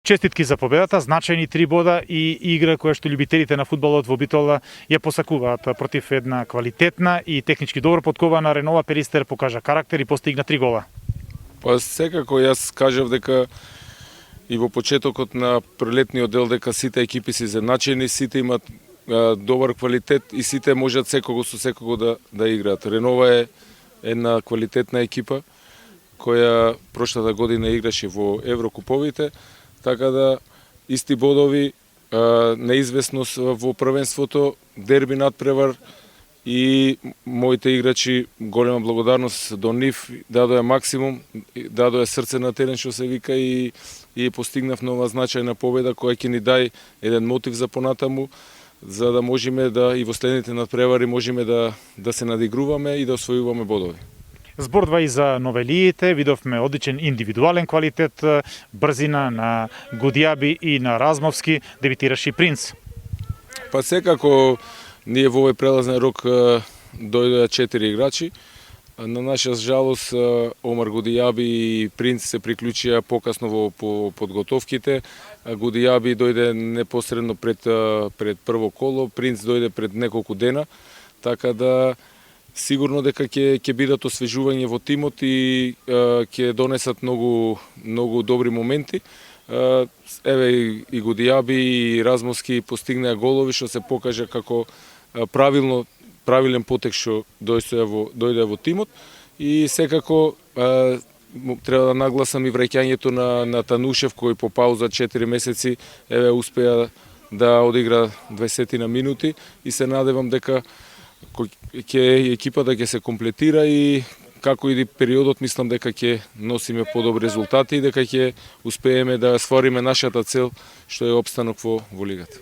Честитки за победата, значајни 3 бода и игра која што љубителите на фудбалот во Битола ја посакуваат против една квалитетна и технички добро подкована Ренова. Перистер покажа карактер и постигна 3 гола. Па секако јас кажав дека и во почетокот на пролетниот дел дека сите екипи се изедначени, сите имат добар квалитет и сите можат секого со секого да играат. Ренова е една квалитетна екипа која прошлата година играше во Еврокуповите, така да исти бодови, неизвестност во првенството, дерби надпревар и моите играчи, голема благодарност до нив, дадоа максимум, дадоа срце на терен што се вика и постигнав нова значајна победа која ќе ни дај еден мотив за понатаму, за да можеме да и во следните надпревари можеме да се надигруваме и да освојуваме бодови. Збордва и за новелиите, видовме одличен индивидуален квалитет, брзина на Гудијаби и на Размовски, дебитираше и Принц. Па секако ние во овој прелазен рок дојдоа 4 играчи. На наша жалост Омар Гудијаби и Принц се приклучија покасно во подготовките. Гудијаби дојде непосредно пред прво коло, Принц дојде пред неколку дена, така да сигурно дека ќе бидат освежување во тимот и ќе донесат многу добри моменти. Еве и Гудијаби и Размовски постигнаа голови што се покажа како правилен потек што дојде во тимот и секако треба да нагласам и враќањето на Танушев кој по пауза 4 месеци еве успеа да одигра 20 на минути и се надевам дека ќе екипата ќе се комплетира и како иди периодот мислам дека ќе носиме подобри резултати и дека ќе успееме да ствариме нашата цел што е опстанок во лигата.